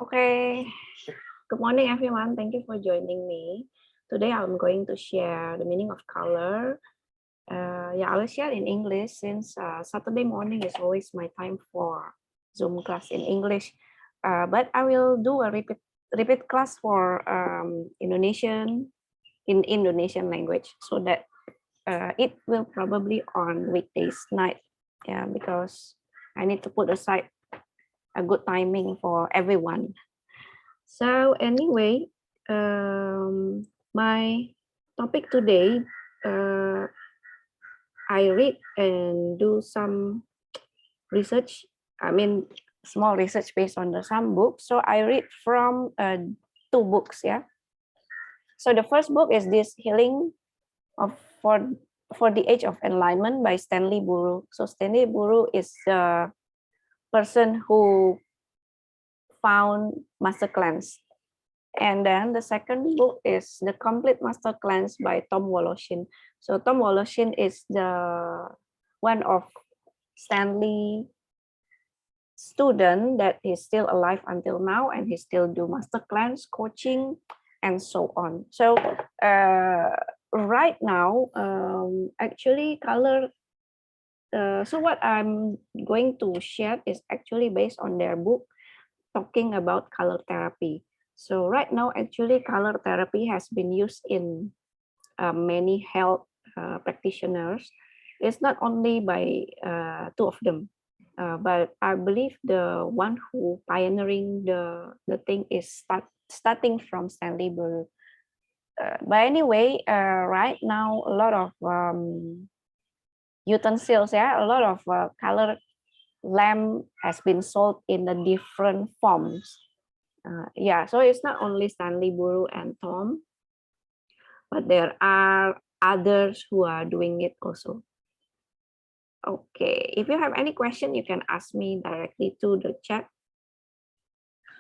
Okay, good morning everyone. Thank you for joining me. Today I'm going to share the meaning of color. I will share in English since Saturday morning is always my time for Zoom class in English. But I will do a repeat class for Indonesian language so that it will probably on weekdays night. Yeah, because I need to put aside a good timing for everyone. So anyway, my topic today, I read and do some research. I mean, small research based on some books. So I read from two books. Yeah. So the first book is this Healing of for the Age of Enlightenment by Stanley Buru. So Stanley Buru is the person who found master cleanse. And then the second book is The Complete Master Cleanse by Tom Woloshin. So Tom Woloshin is the one of Stanley student that is still alive until now, and he still do master cleanse coaching and so on. So right now, actually color. So what I'm going to share is actually based on their book talking about color therapy. So right now, actually, color therapy has been used in many health practitioners. It's not only by two of them, but I believe the one who pioneering the thing is starting from Stanley Buru. But anyway, right now, a lot of utensils, a lot of color lamp has been sold in the different forms. So it's not only Stanley Buru and Tom, but there are others who are doing it also. Okay, if you have any question, you can ask me directly to the chat.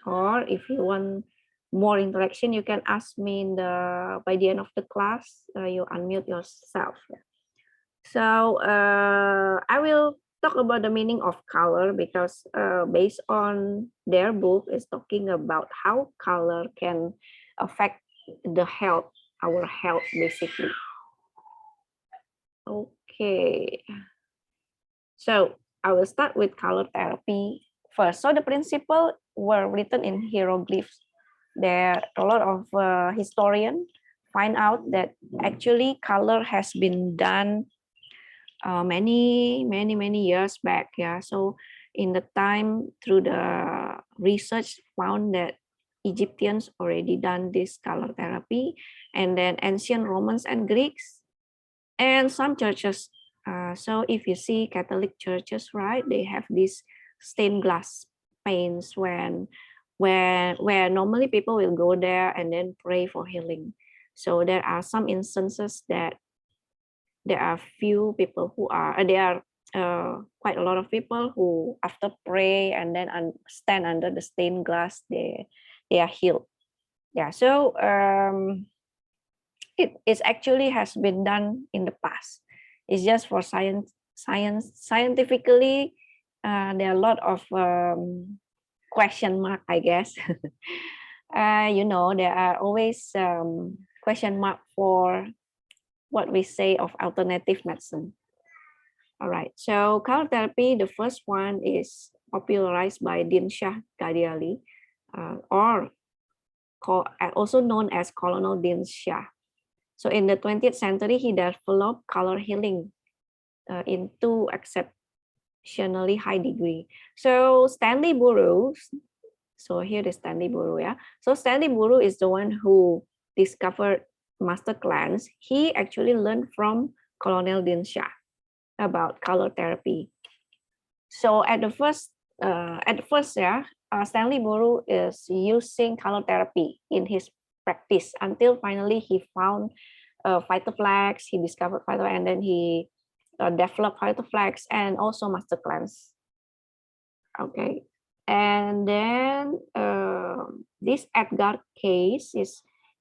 Or if you want more interaction, you can ask me by the end of the class. You unmute yourself. So I will talk about the meaning of color because based on their book is talking about how color can affect the health, our health basically. Okay, so I will start with color therapy first. So the principles were written in hieroglyphs. There are a lot of historians find out that actually color has been done many years back. So in the time through the research found that Egyptians already done this color therapy, and then ancient Romans and Greeks, and some churches. So if you see Catholic churches, right, they have these stained glass panes where normally people will go there and then pray for healing. So there are some instances that there are few people who are there are quite a lot of people who after pray and then stand under the stained glass, they are healed. So it actually has been done in the past. It's just for scientifically there are a lot of question mark, I guess. There are always question mark for what we say of alternative medicine. All right, so color therapy, the first one is popularized by Dinsha Gadiali, or also known as Colonel Dinsha. So in the 20th century, he developed color healing into exceptionally high degree. So Stanley Buru, so here is Stanley Buru, So Stanley Buru is the one who discovered master cleanse. He actually learned from Colonel Dinsha about color therapy. So at the first, Stanley Buru is using color therapy in his practice until finally he found phytoflax. He discovered phytoflax, and then he developed phytoflax and also master cleanse. Okay, and then this Edgar Case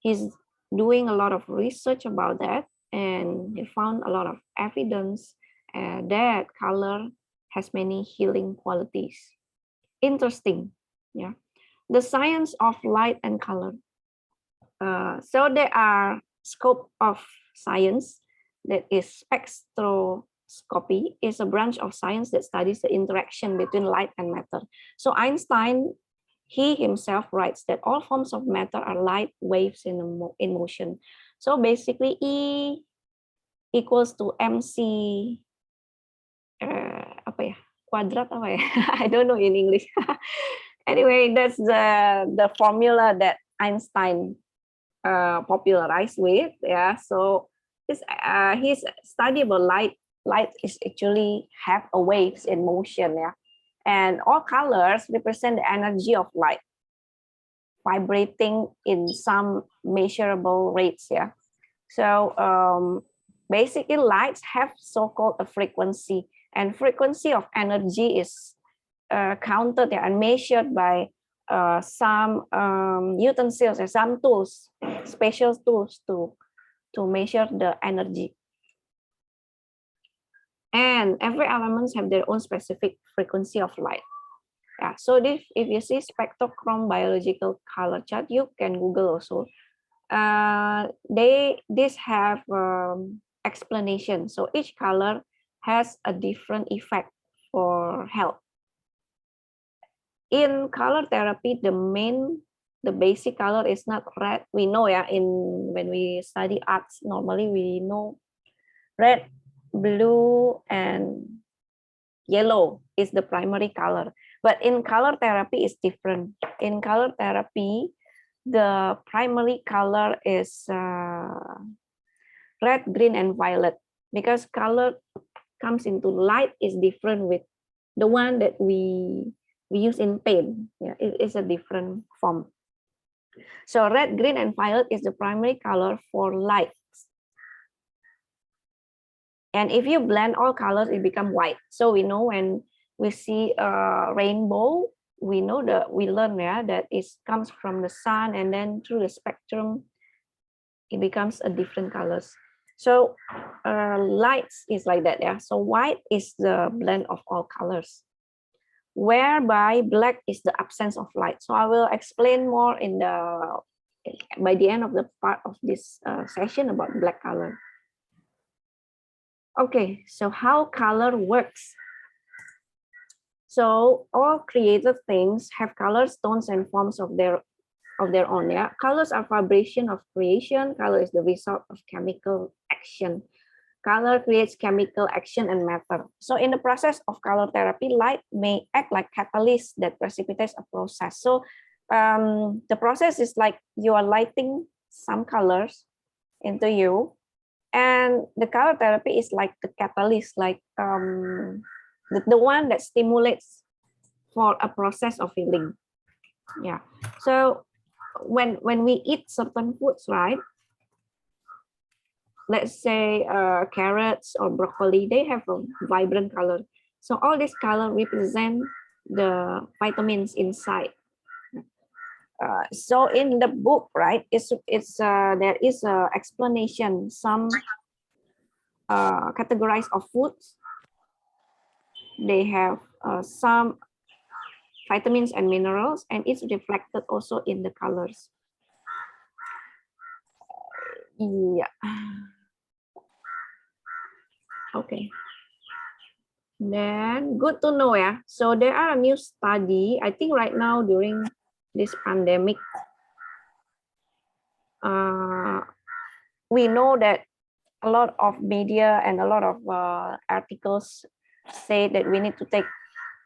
he's doing a lot of research about that, and he found a lot of evidence that color has many healing qualities. Interesting, the science of light and color. So there are scope of science that is spectroscopy is a branch of science that studies the interaction between light and matter. So Einstein, he himself writes that all forms of matter are light waves in motion. So basically E equals to MC apa ya? Kuadrat apa ya? I don't know in English. Anyway, that's the formula that Einstein popularized with. Yeah, so his study about light is actually have a waves in motion. Yeah, and all colors represent the energy of light vibrating in some measurable rates. Yeah, so basically lights have so-called a frequency, and frequency of energy is counted and measured by some utensils and some tools, special tools to measure the energy. And every elements have their own specific frequency of light. Yeah, so if you see spectrochrome biological color chart, you can Google also. This have explanation. So each color has a different effect for health. In color therapy, the basic color is not red. We know, yeah, when we study arts, normally we know red, blue, and yellow is the primary color. But in color therapy, it's different. In color therapy, the primary color is red, green, and violet, because color comes into light is different with the one that we use in paint. Yeah, it is a different form. So red, green, and violet is the primary color for light. And if you blend all colors, it becomes white. So we know when we see a rainbow, we know that we learn, yeah, that it comes from the sun, and then through the spectrum, it becomes a different colors. So lights is like that, yeah. So white is the blend of all colors, whereby black is the absence of light. So I will explain more by the end of the part of this session about black color. Okay, so how color works. So all created things have colors, tones, and forms of their own. Yeah, colors are vibration of creation. Color is the result of chemical action. Color creates chemical action and matter. So in the process of color therapy, light may act like catalyst that precipitates a process. So the process is like you are lighting some colors into you, and the color therapy is like the catalyst, like the one that stimulates for a process of healing. Yeah. So when we eat certain foods, right? Let's say carrots or broccoli, they have a vibrant color. So all this color represent the vitamins inside. So in the book, right, it's there is a explanation, some categories of foods. They have some vitamins and minerals, and it's reflected also in the colors. Yeah. Okay. Then good to know, yeah. So there are a new study, I think right now during this pandemic, we know that a lot of media and a lot of articles say that we need to take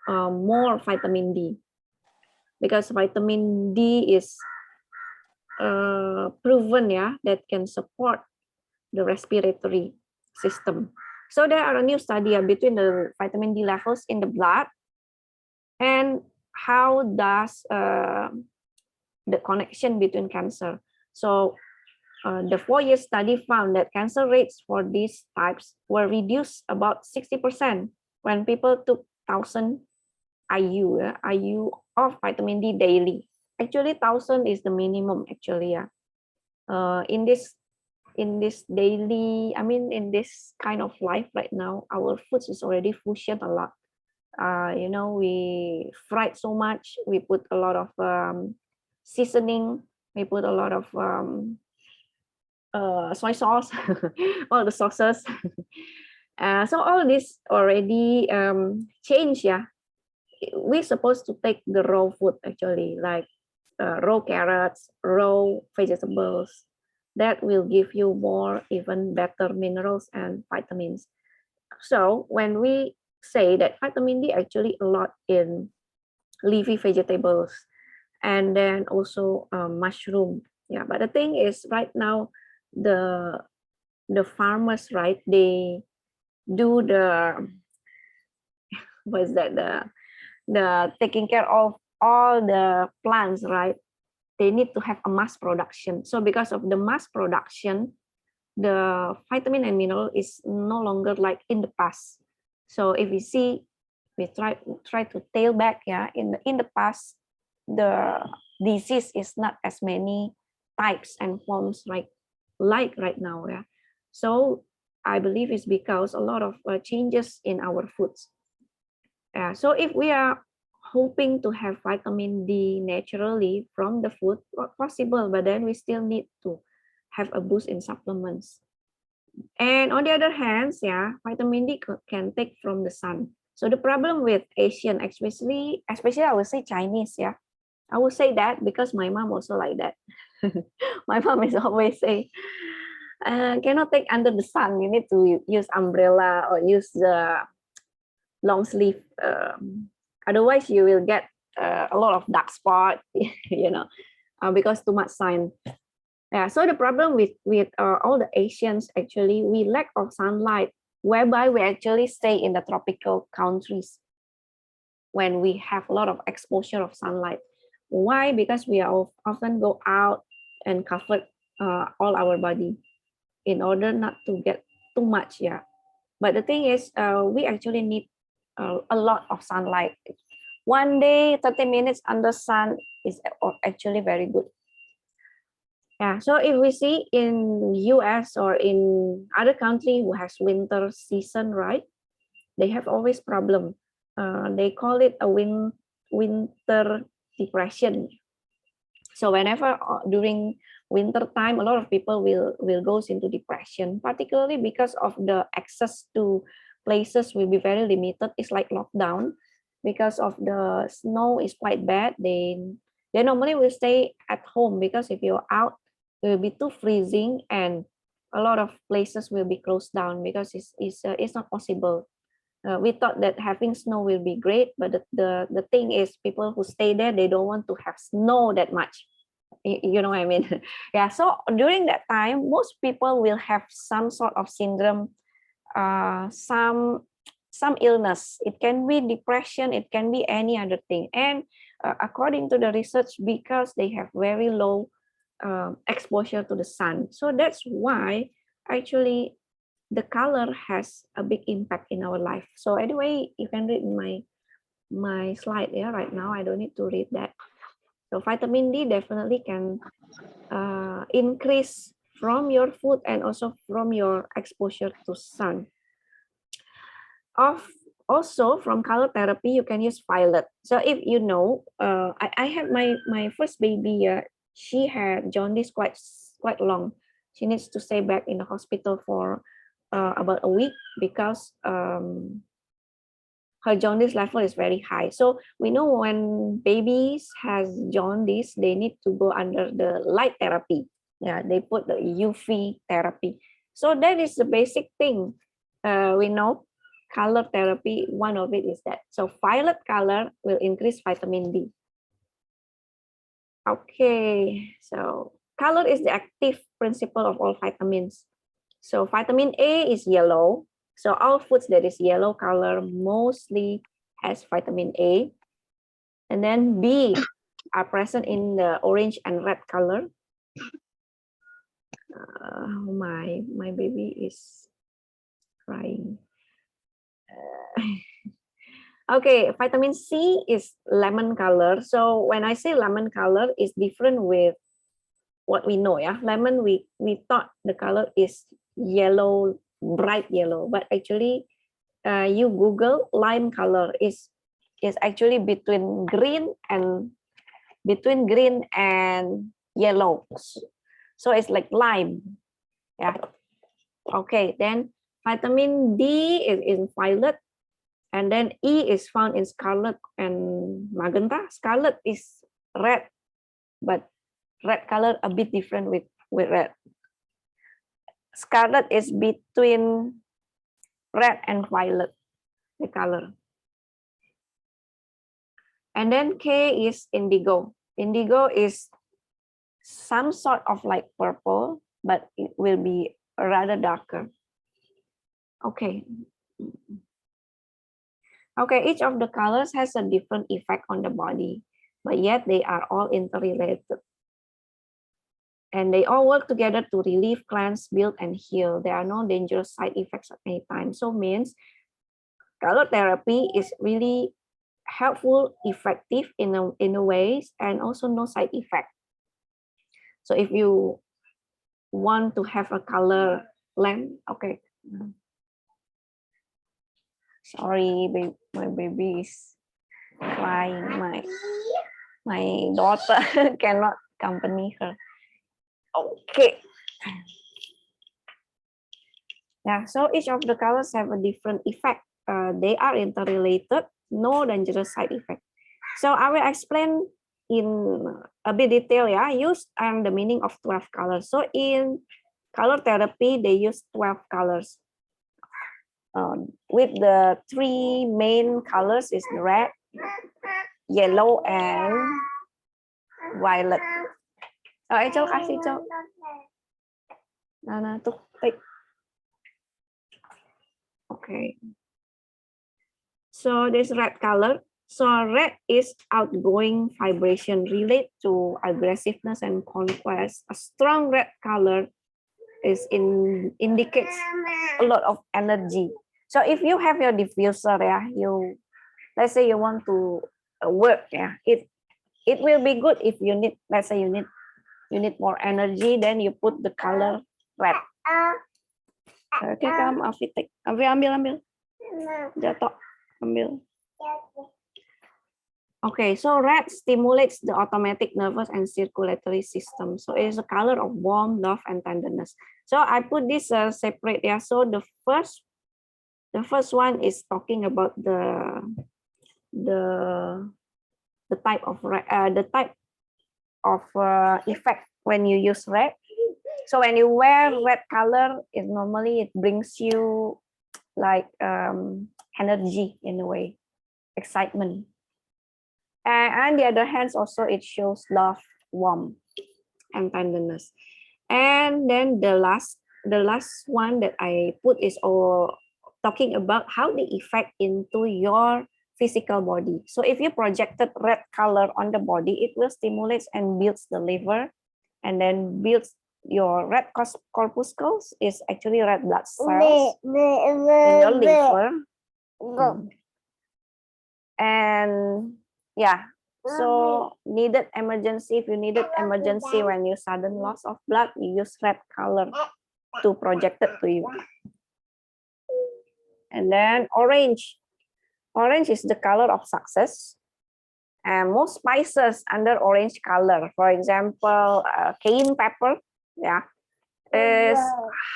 more vitamin D, because vitamin D is proven, yeah, that can support the respiratory system. So there are a new study between the vitamin D levels in the blood and how does the connection between cancer. So the 4-year study found that cancer rates for these types were reduced about 60% when people took 1,000 IU of vitamin D daily. Actually, 1,000 is the minimum. Actually, yeah. In this daily, I mean, in this kind of life right now, our foods is already fusion a lot. You know, we fried so much. We put a lot of seasoning. We put a lot of soy sauce, all the sauces. So all this already changed. Yeah, we're supposed to take the raw food actually, like raw carrots, raw vegetables. That will give you more, even better minerals and vitamins. So when we say that vitamin D actually a lot in leafy vegetables and then also mushroom. Yeah, but the thing is right now the farmers, right, they do the what is that, the taking care of all the plants, right? They need to have a mass production. So because of the mass production, the vitamin and mineral is no longer like in the past. So if we see, we try to tail back, yeah, in the past, the disease is not as many types and forms like right now, yeah. So I believe it's because a lot of changes in our foods. So if we are hoping to have vitamin D naturally from the food, possible, but then we still need to have a boost in supplements. And on the other hand, yeah, vitamin D can take from the sun. So the problem with Asian, especially I would say Chinese, yeah, I would say that because my mom also like that. My mom is always say, cannot take under the sun. You need to use umbrella or use the long sleeve. Otherwise, you will get a lot of dark spot, because too much sun. Yeah, so the problem with all the Asians, actually, we lack of sunlight, whereby we actually stay in the tropical countries when we have a lot of exposure of sunlight. Why? Because we are often go out and cover all our body in order not to get too much. Yeah, but the thing is, we actually need a lot of sunlight. One day, 30 minutes under sun is actually very good. Yeah, so if we see in US or in other country who has winter season, right? They have always problem. They call it a winter depression. So whenever during winter time, a lot of people will goes into depression, particularly because of the access to places will be very limited. It's like lockdown because of the snow is quite bad. They normally will stay at home because if you're out, it will be too freezing and a lot of places will be closed down because it's not possible. We thought that having snow will be great, but the thing is people who stay there, they don't want to have snow that much. You know what I mean? Yeah, so during that time, most people will have some sort of syndrome, some illness. It can be depression, it can be any other thing. And according to the research, because they have very low exposure to the sun. So that's why actually the color has a big impact in our life. So anyway, you can read my slide, yeah, right now. I don't need to read that. So vitamin D definitely can increase from your food and also from your exposure to sun. Also from color therapy, you can use violet. So if you know, I had my first baby. She had jaundice quite long. She needs to stay back in the hospital for about a week because her jaundice level is very high. So we know when babies has jaundice, they need to go under the light therapy. Yeah, they put the UV therapy. So that is the basic thing. We know color therapy, one of it is that. So violet color will increase vitamin D. Okay, so color is the active principle of all vitamins. So vitamin A is yellow. So all foods that is yellow color mostly has vitamin A. And then B are present in the orange and red color. My baby is crying. Okay, vitamin C is lemon color. So when I say lemon color, is different with what we know. Yeah, lemon we thought the color is yellow, bright yellow, but actually, you Google lime color is actually between green and between green and yellow. So it's like lime. Yeah. Okay, then vitamin D is in violet, and then E is found in scarlet and magenta. Scarlet is red, but red color a bit different with red. Scarlet is between red and violet, the color. And then K is indigo. Indigo is some sort of like purple, but it will be rather darker. Okay. Okay, each of the colors has a different effect on the body, but yet they are all interrelated. And they all work together to relieve, cleanse, build, and heal. There are no dangerous side effects at any time. So means color therapy is really helpful, effective in a ways, and also no side effect. So if you want to have a color lamp, okay. Sorry, my baby is crying. My daughter cannot accompany her. Okay. Yeah, so each of the colors have a different effect. They are interrelated, no dangerous side effect. So I will explain in a bit detail, yeah, use and the meaning of 12 colors. So in color therapy, they use 12 colors. With the three main colors is red, yellow, and violet. Angel kasih, Cok. Nah, tuh, take. Okay. So this red color. So red is outgoing vibration relate to aggressiveness and conquest. A strong red color is indicates a lot of energy. So if you have your diffuser, yeah, let's say you want to work, yeah, it will be good if you need, let's say you need more energy, then you put the color red. Okay, kamu Afitek, ambil, jatuh, ambil. Okay, so red stimulates the automatic nervous and circulatory system. So it is a color of warmth, love, and tenderness. So I put this separate. Yeah. So the first one is talking about the type of effect when you use red. So when you wear red color, it normally it brings you like energy in a way, excitement. And on the other hand, also it shows love, warmth, and tenderness. And then the last one that I put is all talking about how the effect into your physical body. So if you projected red color on the body, it will stimulate and builds the liver, and then builds your red corpuscles is actually red blood cells in your liver. And yeah, so needed emergency, if you needed emergency when you sudden loss of blood, you use red color to project it to you. And then orange is the color of success, and most spices under orange color, for example cayenne pepper, yeah, is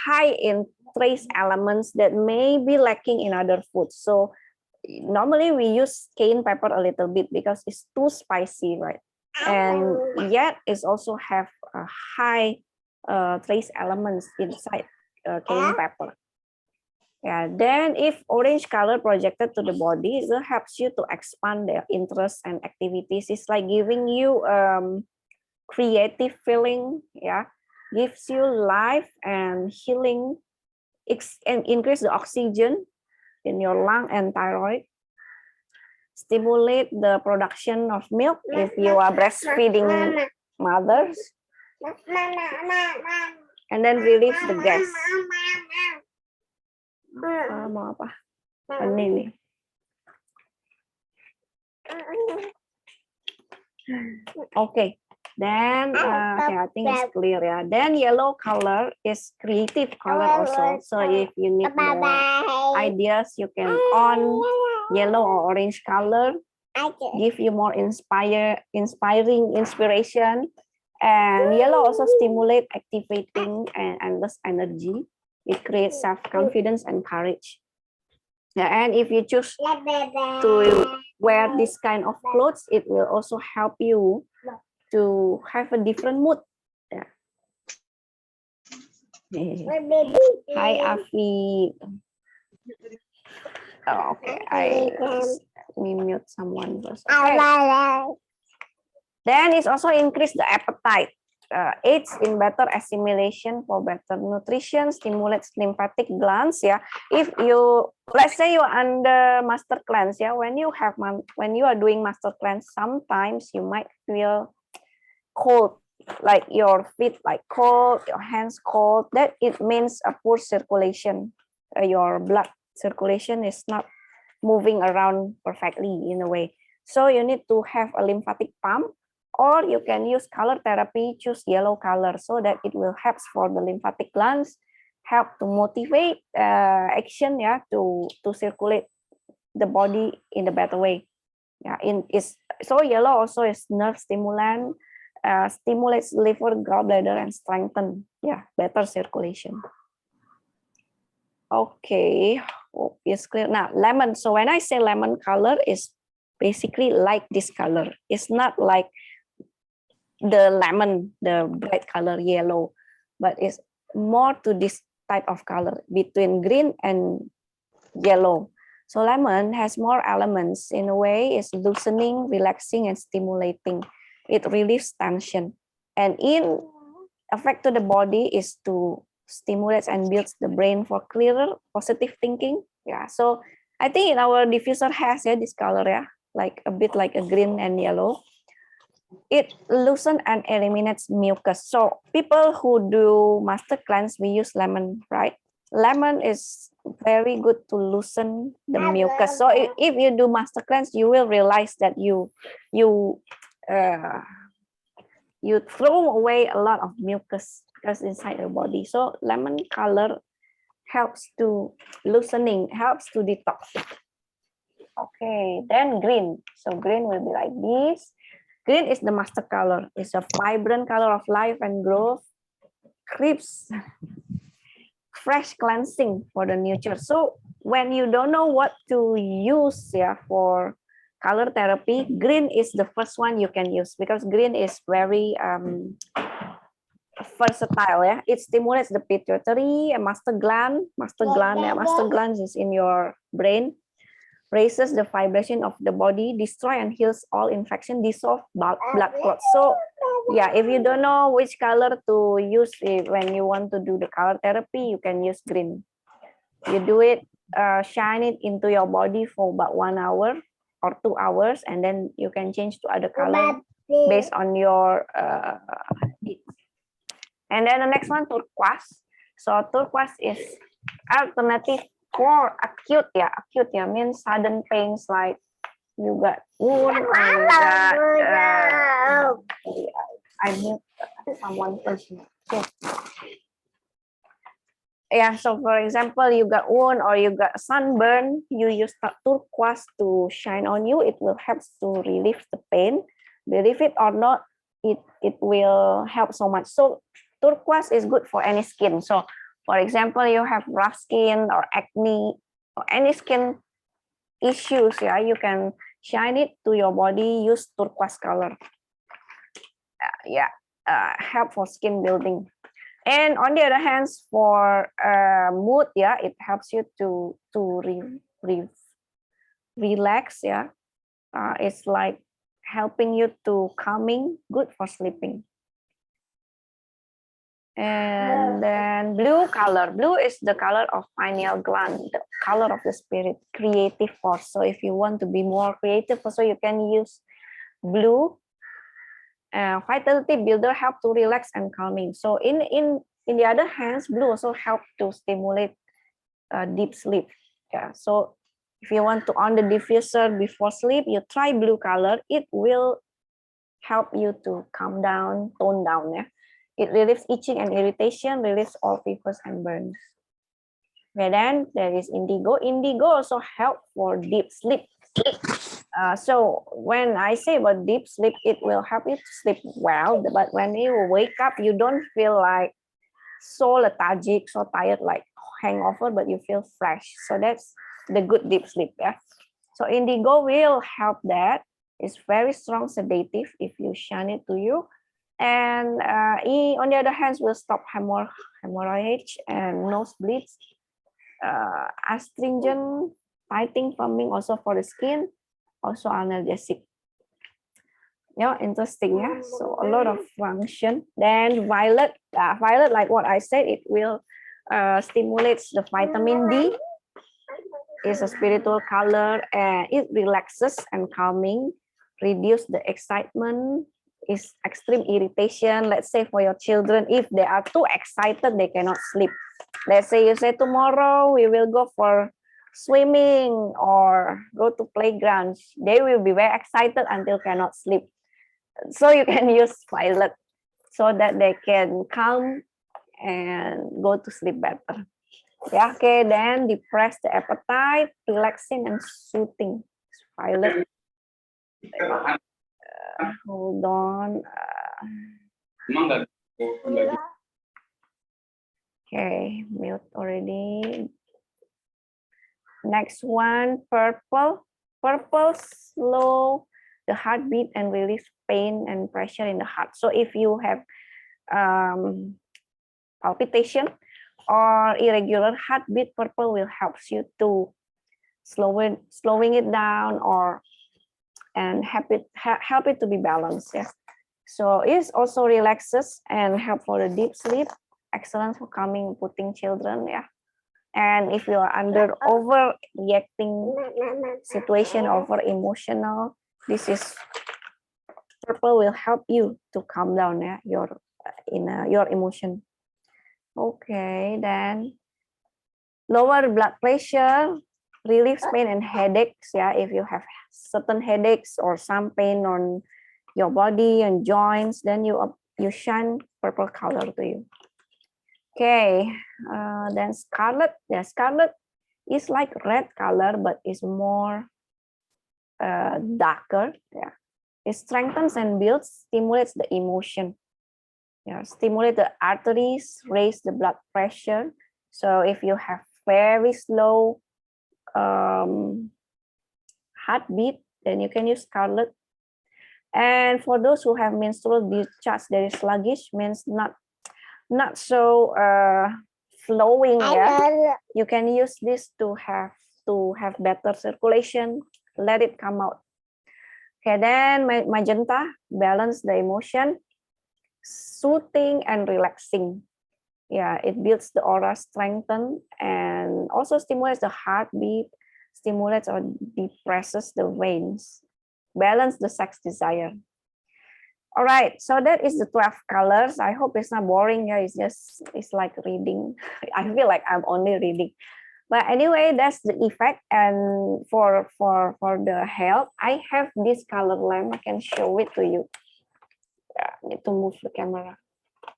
high in trace elements that may be lacking in other foods. So normally we use cayenne pepper a little bit because it's too spicy, right? And yet it's also have a high trace elements inside cayenne pepper. Yeah, then if orange color projected to the body, it helps you to expand their interests and activities. It's like giving you creative feeling, yeah, gives you life and healing, and increase the oxygen in your lung and thyroid, stimulate the production of milk if you are breastfeeding mothers, and then release the gas. Mau apa? Ini nih. Okay. Then okay, I think it's clear, yeah. Then yellow color is creative color also. So if you need more ideas, you can on yellow or orange color give you more inspiration. And yellow also stimulate activating and endless energy. It creates self-confidence and courage. Yeah, and if you choose to wear this kind of clothes, it will also help you to have a different mood. Yeah. Hi, Afi. Oh, okay, let me mute someone first. Okay. Then it's also increase the appetite. Aids in better assimilation for better nutrition, stimulates lymphatic glands. Yeah, if you, let's say you're under master cleanse. Yeah, when you are doing master cleanse, sometimes you might feel cold, like your feet like cold, your hands cold. That it means a poor circulation. Your blood circulation is not moving around perfectly in a way. So you need to have a lymphatic pump, or you can use color therapy, choose yellow color so that it will help for the lymphatic glands, help to motivate action, yeah, to circulate the body in a better way. Yeah, so yellow also is nerve stimulant, stimulates liver, gallbladder, and strengthen, yeah, better circulation. Okay, hope it's clear. Now, lemon. So when I say lemon color, is basically like this color. It's not like the lemon, the bright color yellow, but it's more to this type of color between green and yellow. So lemon has more elements. In a way, it's loosening, relaxing, and stimulating. It relieves tension. And in effect to the body is to stimulates and builds the brain for clearer, positive thinking. Yeah, so I think in our diffuser has this color, yeah, like a bit like a green and yellow. It loosens and eliminates mucus. So people who do master cleanse, we use lemon, right? Lemon is very good to loosen the mucus. So if you do master cleanse, you will realize that you throw away a lot of mucus because inside your body. So lemon color helps to loosening, helps to detox. Okay, then green. So green will be like this. Green is the master color. It's a vibrant color of life and growth. Crisp, fresh cleansing for the nature. So when you don't know what to use, yeah, for color therapy, green is the first one you can use because green is very versatile. Yeah, it stimulates the pituitary, master gland. Master gland is in your brain. Raises the vibration of the body, destroy and heals all infection, dissolve blood clots. So yeah, if you don't know which color to use when you want to do the color therapy, you can use green. You do it, shine it into your body for about 1 hour or 2 hours, and then you can change to other color based on your needs. And then the next one, turquoise. So turquoise is alternative for acute, means sudden pains like you got wound or you got I need someone person. Okay. Yeah, so for example, you got wound or you got sunburn, you use turquoise to shine on you. It will help to relieve the pain. Believe it or not, it will help so much. So turquoise is good for any skin. So for example, you have rough skin or acne or any skin issues, yeah, you can shine it to your body, use turquoise color. Help for skin building. And on the other hand, for mood, yeah, it helps you to relax, yeah. It's like helping you to calming, good for sleeping. And then blue color. Blue is the color of pineal gland, the color of the spirit, creative force. So if you want to be more creative, also you can use blue. Vitality builder help to relax and calming. So in the other hands, blue also help to stimulate deep sleep. Yeah. So if you want to on the diffuser before sleep, you try blue color. It will help you to calm down, tone down. Yeah. It relieves itching and irritation, relieves all fevers and burns. Okay, then there is indigo. Indigo also help for deep sleep. So when I say about deep sleep, it will help you to sleep well. But when you wake up, you don't feel like so lethargic, so tired, like hangover, but you feel fresh. So that's the good deep sleep. Yeah. So indigo will help that. It's very strong sedative if you shine it to you. And on the other hand, will stop hemorrhage and nosebleeds. Astringent, tightening, firming also for the skin, also analgesic. Yeah, interesting. Yeah, so a lot of function. Then violet, violet, like what I said, it will stimulates the vitamin D. It's a spiritual color, and it relaxes and calming, reduce the excitement, is extreme irritation. Let's say for your children, if they are too excited, they cannot sleep. Let's say you say tomorrow we will go for swimming or go to playgrounds. They will be very excited until cannot sleep. So you can use violet so that they can calm and go to sleep better. Yeah, okay, then depress the appetite, relaxing and soothing. Violet. Hold on. Okay, mute already. Next one, purple. Purple slow the heartbeat and release pain and pressure in the heart. So if you have palpitation or irregular heartbeat, purple will help you to slowing it down or and help it to be balanced. Yeah. So it also relaxes and help for the deep sleep. Excellent for calming putting children. Yeah. And if you are under overreacting situation, over emotional, this is purple will help you to calm down, yeah, your emotion. Okay, then lower blood pressure, relieves pain and headaches. Yeah, if you have certain headaches or some pain on your body and joints, then you shine purple color to you. Okay, then scarlet. Yeah, scarlet is like red color, but is more darker. Yeah, it strengthens and builds, stimulates the emotion. Yeah, stimulate the arteries, raise the blood pressure. So if you have very slow heartbeat, then you can use scarlet. And for those who have menstrual discharge that is sluggish, means not so flowing, yeah, you can use this to have better circulation, let it come out. Okay, then magenta, balance the emotion, soothing and relaxing. Yeah, it builds the aura, strengthen, and also stimulates the heartbeat, stimulates or depresses the veins, balance the sex desire. All right, so that is the 12 colors. I hope it's not boring. Yeah, it's like reading. I feel like I'm only reading. But anyway, that's the effect. And for the health, I have this color lamp. I can show it to you. Yeah, I need to move the camera.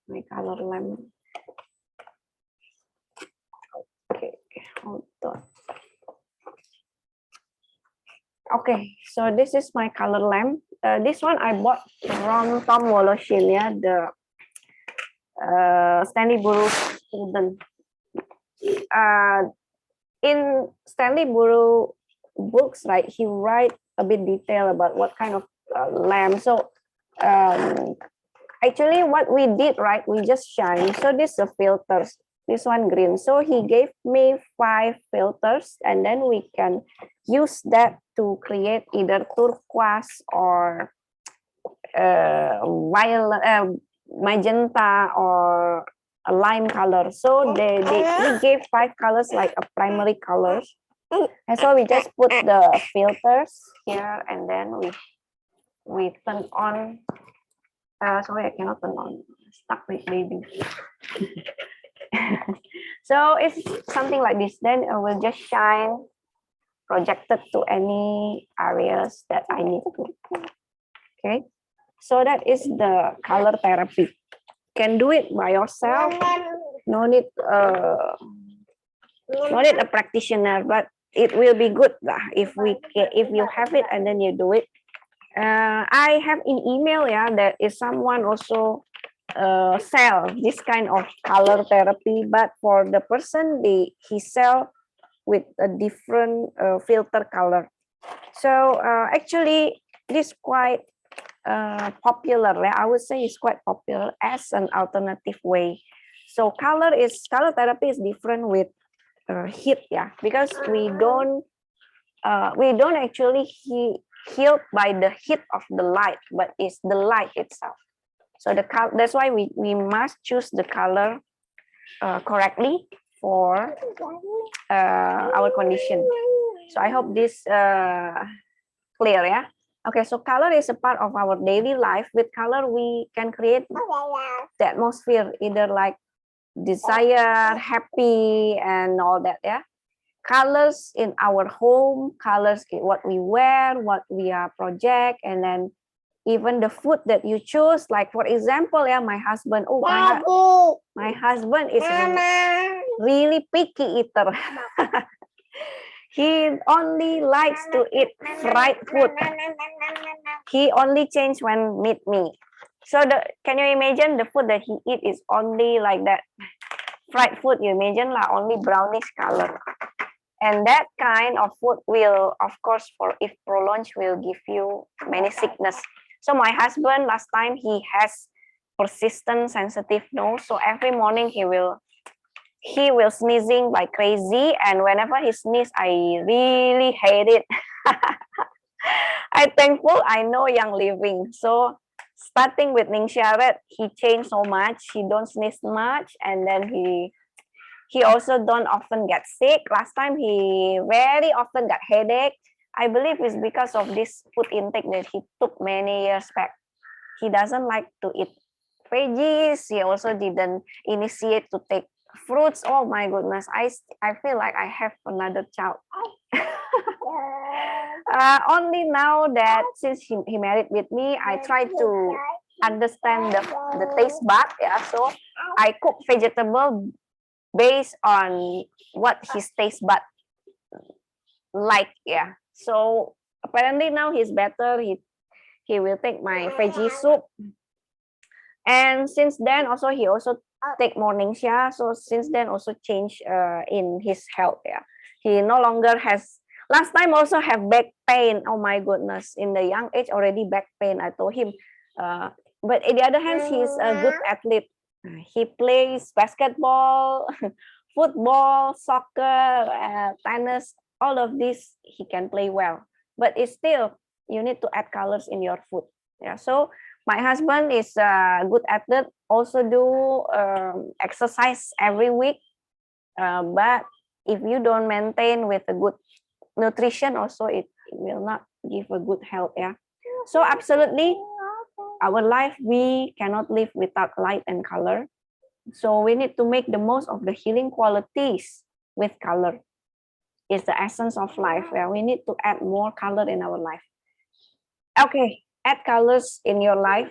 My color lamp. Okay, hold on. Okay, so this is my color lamp. This one I bought from Tom Woloshin, yeah, the Stanley Burrow student. In Stanley Burrow books, right, he write a bit detail about what kind of lamp. So actually what we did, right, we just shine. So this is the filters. This one green. So he gave me 5 filters, and then we can use that to create either turquoise or violet, magenta, or a lime color. So we gave 5 colors like a primary colors. And so we just put the filters here, and then we turn on. Sorry, I cannot turn on. Stuck with baby. So it's something like this. Then I will just shine, projected to any areas that I need to. Okay, so that is the color therapy. Can do it by yourself. No need a practitioner, but it will be good lah if you have it and then you do it. I have in email, yeah, that is someone also sell this kind of color therapy, but for the person he sell with a different filter color. So actually this quite popular. I would say it's quite popular as an alternative way. So color therapy is different with heat, yeah, because we don't actually healed by the heat of the light, but it's the light itself. So that's why we must choose the color correctly for our condition. So I hope this clear, yeah. Okay, so color is a part of our daily life. With color, we can create the atmosphere, either like desire, happy, and all that, yeah. Colors in our home, colors in what we wear, what we project, and then even the food that you choose. Like for example, yeah, my husband. Oh, my husband is really picky eater. He only likes to eat fried food. He only change when meet me. So can you imagine the food that he eat is only like that fried food? You imagine like only brownish color. And that kind of food will, of course, for if prolonged, will give you many sickness. So my husband last time he has persistent sensitive nose. So every morning he will sneezing like crazy, and whenever he sneeze, I really hate it. I thankful I know Young Living. So starting with Ning Sharet, he changed so much. He don't sneeze much, and then he also don't often get sick. Last time he very often got headache. I believe it's because of this food intake that he took many years back. He doesn't like to eat veggies. He also didn't initiate to take fruits. Oh my goodness, I feel like I have another child. Only now that since he married with me, I try to understand the taste bud. Yeah, so I cook vegetable based on what his taste bud like. Yeah, so apparently now he's better. He will take my veggie soup, and since then also he also take morning sha. So since then also change in his health. Yeah, he no longer has. Last time also have back pain. Oh my goodness, in the young age already back pain. I told him, but on the other hand, he's a good athlete. He plays basketball, football, soccer, tennis. All of this he can play well. But it's still you need to add colors in your food. Yeah, so my husband is a good athlete, also do exercise every week. But if you don't maintain with a good nutrition, also it will not give a good health. Yeah. So absolutely, our life, we cannot live without light and color. So we need to make the most of the healing qualities with color. It's the essence of life. Yeah. We need to add more color in our life. Okay, add colors in your life.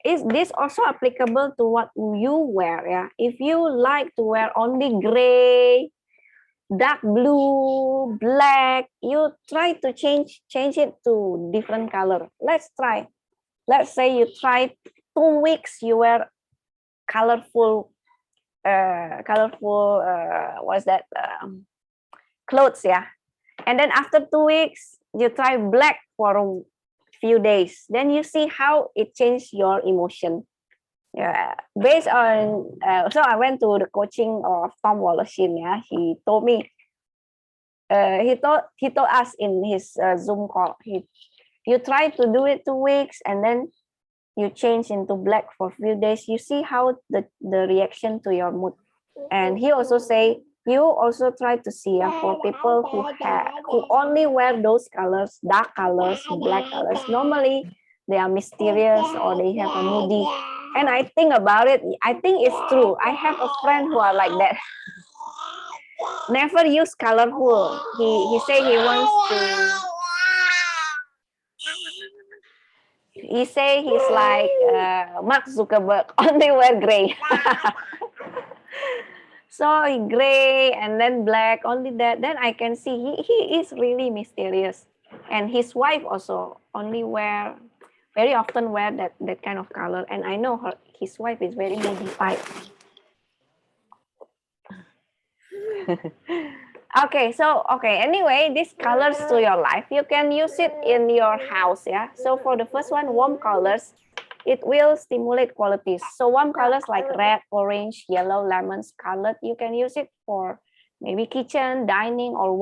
Is this also applicable to what you wear? Yeah, if you like to wear only gray, dark blue, black, you try to change it to different color. Let's try. Let's say you try 2 weeks, you wear colorful what's that, clothes, yeah. And then after 2 weeks, you try black for a few days. Then you see how it changed your emotion. Yeah, based on so I went to the coaching of Tom Wallachin. Yeah, he told me, he told us in his Zoom call, you try to do it 2 weeks and then you change into black for a few days. You see how the reaction to your mood. And he also say you also try to see for people who only wear those colors, dark colors, black colors. Normally they are mysterious or they have a moody. And I think about it, I think it's true. I have a friend who are like that. Never use colorful. He say he wants to. He say he's like Mark Zuckerberg, only wear gray. So gray and then black, only that. Then I can see he is really mysterious. And his wife also only very often wear that kind of color. And I know his wife is very modified. Okay, anyway, these colors to your life, you can use it in your house, yeah. So for the first one, warm colors, it will stimulate qualities. So warm colors like red, orange, yellow, lemon, scarlet, you can use it for maybe kitchen, dining, or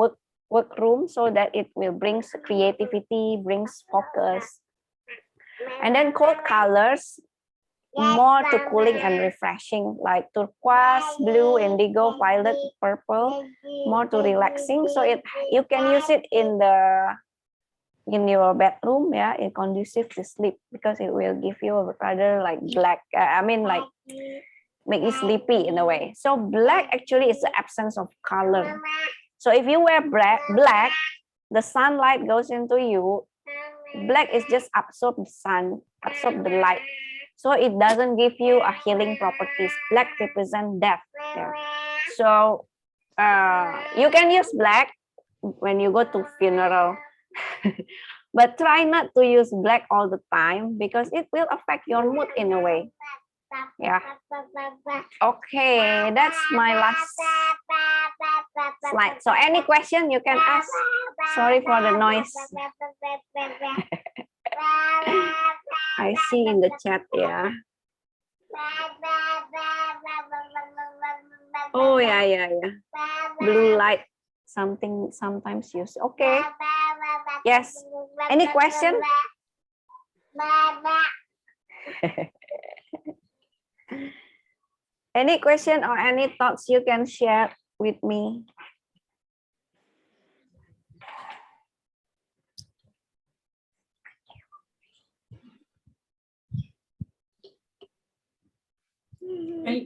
workroom, so that it will bring creativity, brings focus. And then cold colors, more to cooling and refreshing, like turquoise, blue, indigo, violet, purple, more to relaxing. So you can use it in your bedroom, yeah, in conducive to sleep, because it will give you a rather like black, like make you sleepy in a way. So black actually is the absence of color. So if you wear black, the sunlight goes into you. Black is just absorb the sun, absorb the light. So it doesn't give you a healing properties. Black represent death. Yeah. So you can use black when you go to funeral. But try not to use black all the time, because it will affect your mood in a way. Yeah. Okay, that's my last slide. So any question you can ask. Sorry for the noise. I see in the chat, yeah. Oh, yeah. Blue light, something sometimes used. Okay. Yes. Any question? Any question or any thoughts you can share with me?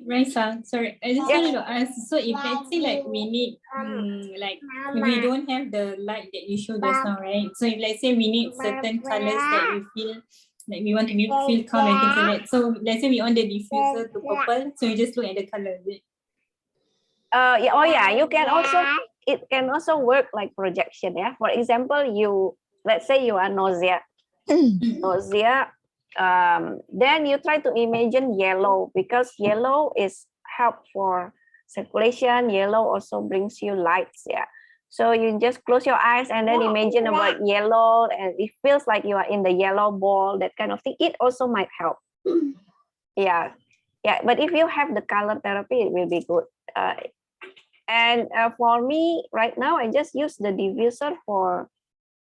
Raisa, sorry, I just wanted to ask, so if let's say like we need, we don't have the light that you showed just now, right? So if let's say we need certain colors that we feel like we want to feel calm and things like that. So let's say we on the diffuser to purple, so you just look at the color, is it? You can also, it can also work like projection, yeah. For example, let's say you are nausea, then you try to imagine yellow, because yellow is help for circulation. Yellow also brings you lights, yeah. So you just close your eyes and then imagine about yellow, and it feels like you are in the yellow ball, that kind of thing. It also might help. Yeah. But if you have the color therapy, it will be good. And for me right now, I just use the diffuser for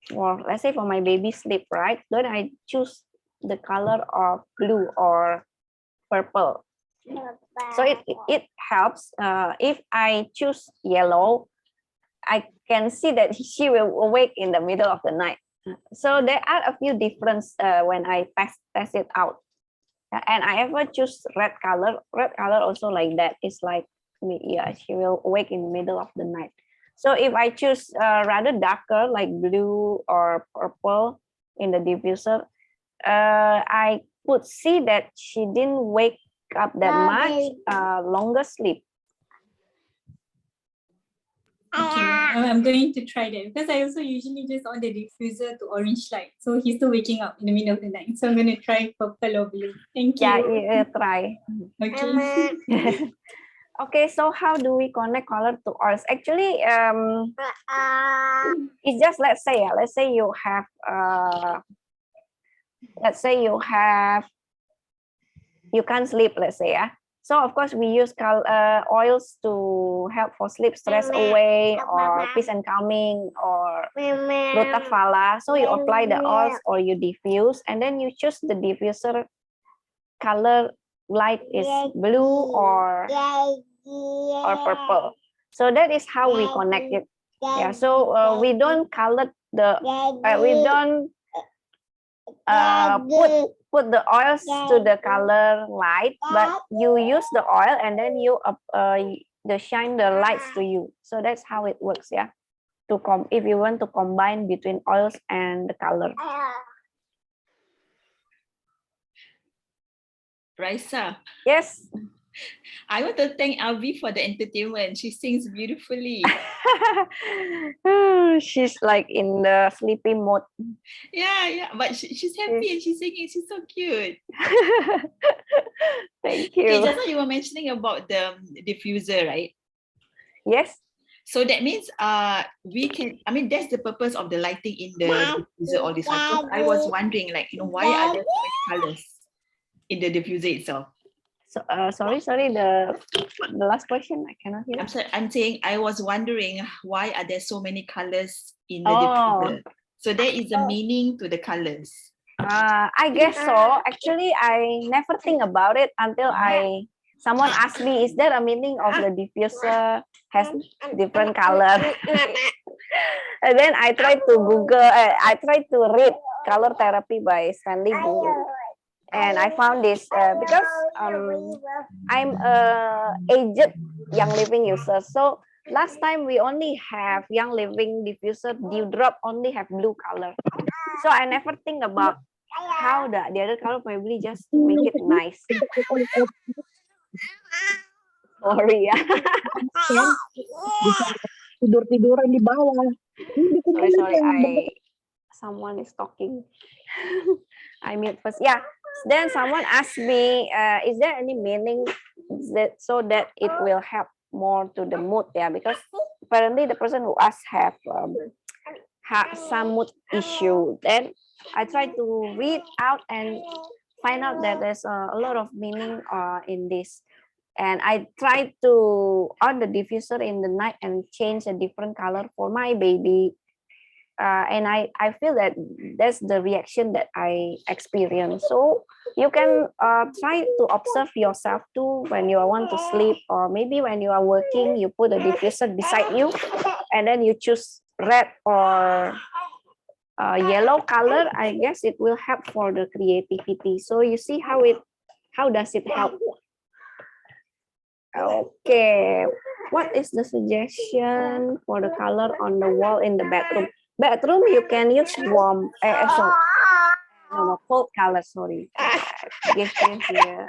let's say for my baby sleep, right? Then I choose the color of blue or purple. So it helps. If I choose yellow, I can see that she will awake in the middle of the night. So there are a few differences when I test it out. And I ever choose red color. Red color also like that. It's like, yeah, she will awake in the middle of the night. So if I choose rather darker, like blue or purple in the diffuser, I could see that she didn't wake up that much, longer sleep. Okay, I'm going to try that, because I also usually just on the diffuser to orange light. So he's still waking up in the middle of the night. So I'm going to try purple or blue. Thank you. Yeah, try. Okay. Okay, so how do we connect color to oils? Actually, it's just, let's say you have, you can't sleep, let's say, yeah. So of course we use oils to help for sleep, stress away, or peace and calming, or Lutafala. So you apply the oils or you diffuse, and then you choose the diffuser color, light is blue or purple. So that is how we connect it. Yeah. So we don't color we don't put the oils to the color light, but you use the oil and then you shine the lights to you. So that's how it works, yeah. If you want to combine between oils and the color. Raisa. Yes. I want to thank Alvi for the entertainment. She sings beautifully. She's like in the sleepy mode. Yeah, but she's happy and she's singing. She's so cute. Thank Okay, you. just now you were mentioning about the diffuser, right? Yes. So that means we can, I mean, that's the purpose of the lighting in the diffuser, all this one. So I was wondering, like, why are there so many colors in the diffuser itself? So sorry, the last question I cannot hear. I'm saying I was wondering why are there so many colors in the diffuser? So there is a meaning to the colors. I guess so. Actually, I never think about it until someone asked me, is there a meaning of the diffuser has different color? And then I tried to Google, I tried to read Color Therapy by Stanley Google. And I found this because I'm a aged Young Living user. So last time we only have Young Living diffuser, dewdrop only have blue color. So I never think about how the other color probably just make it nice. Sorry ya. Tidur-tiduran di bawah. Sorry, someone is talking. I mute first. Yeah. Then someone asked me, is there any meaning that so that it will help more to the mood? Yeah, because apparently the person who asked have some mood issue. Then I try to read out and find out that there's a lot of meaning in this. And I tried to on the diffuser in the night and change a different color for my baby. And I feel that that's the reaction that I experience. So you can try to observe yourself too when you want to sleep, or maybe when you are working, you put a diffuser beside you, and then you choose red or yellow color. I guess it will help for the creativity. So you see how does it help? Okay, what is the suggestion for the color on the wall in the bedroom? Bedroom, you can use warm, no, cold color, sorry. Give me here.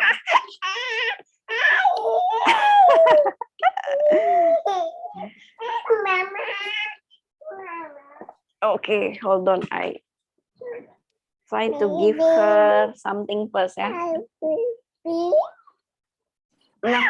Okay, hold on. I try to give her something first, yeah. Nah.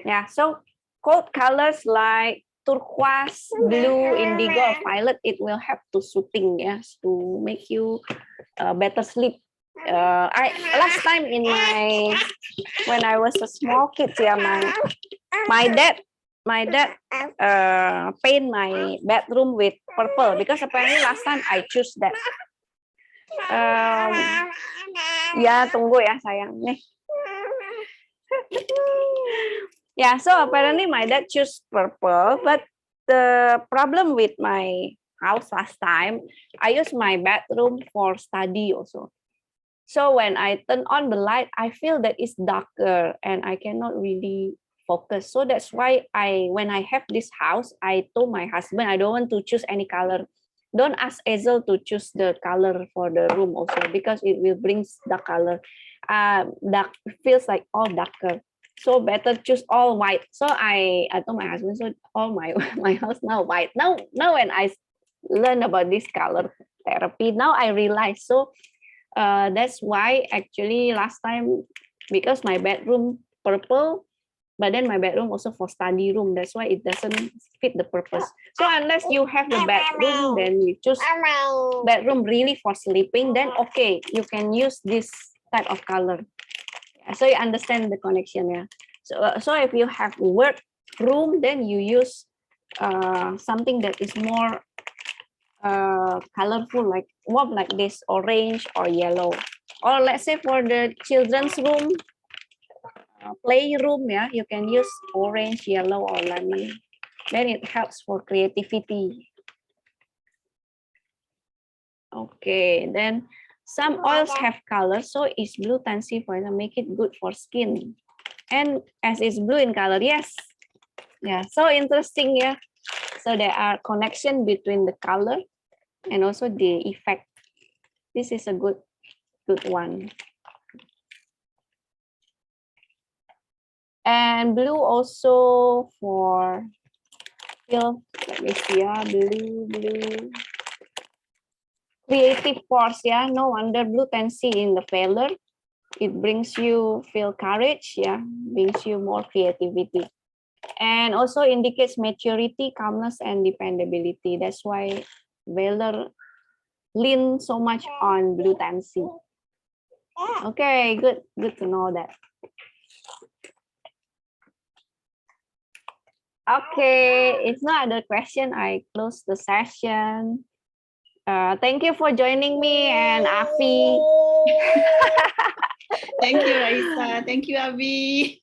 Yeah, so cold colors like turquoise, blue, indigo, or violet, it will help to soothing, yes, to make you better sleep. I last time when I was a small kid, yeah, my dad paint my bedroom with purple because apparently last time I choose that. Ya tunggu ya sayang nih. Yeah, so apparently my dad chose purple, but the problem with my house last time, I used my bedroom for study also. So when I turn on the light, I feel that it's darker and I cannot really focus. So that's why when I have this house, I told my husband, I don't want to choose any color. Don't ask Hazel to choose the color for the room also, because it will bring dark color. Dark feels like all darker. So better choose all white. So I told my husband, so all my house now white. Now when I learn about this color therapy, now I realize. So that's why actually last time, because my bedroom purple, but then my bedroom also for study room. That's why it doesn't fit the purpose. So unless you have the bedroom, then you choose bedroom really for sleeping, then okay, you can use this type of color. So you understand the connection, yeah. So if you have work room, then you use something that is more colorful, like warm, like this, orange or yellow. Or let's say for the children's room, playroom, yeah, you can use orange, yellow, or lemon. Then it helps for creativity. Okay, then some oils have color, so is blue tansy for example, make it good for skin. And as it's blue in color, yes. Yeah, so interesting, yeah. So there are connection between the color and also the effect. This is a good good one. And blue also for feel, let me see, yeah, blue. Creative force, yeah, no wonder blue tendency in the failure. It brings you feel courage, yeah, brings you more creativity. And also indicates maturity, calmness, and dependability. That's why Valor lean so much on blue tendency. Okay, good to know that. Okay, it's not other question. I close the session. Thank you for joining me and Afi. Thank you, Raisa. Thank you, Abi.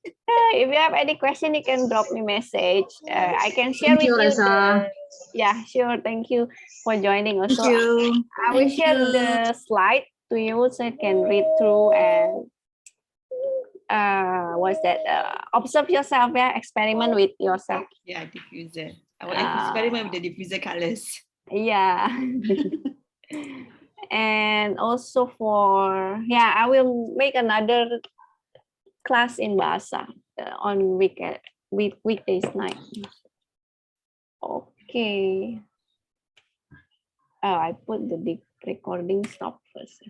If you have any question, you can drop me message. I can share Thank you, with you Raisa. the, yeah, sure. Thank you for joining Thank also. you. I will Thank share you. the slide to you so you can read through and what's that? Observe yourself, yeah, experiment with yourself. Yeah, diffuser. I will experiment with the diffuser colors. Yeah. And also for, yeah, I will make another class in Bahasa on weekdays night. Okay. Oh, I put the recording stop first.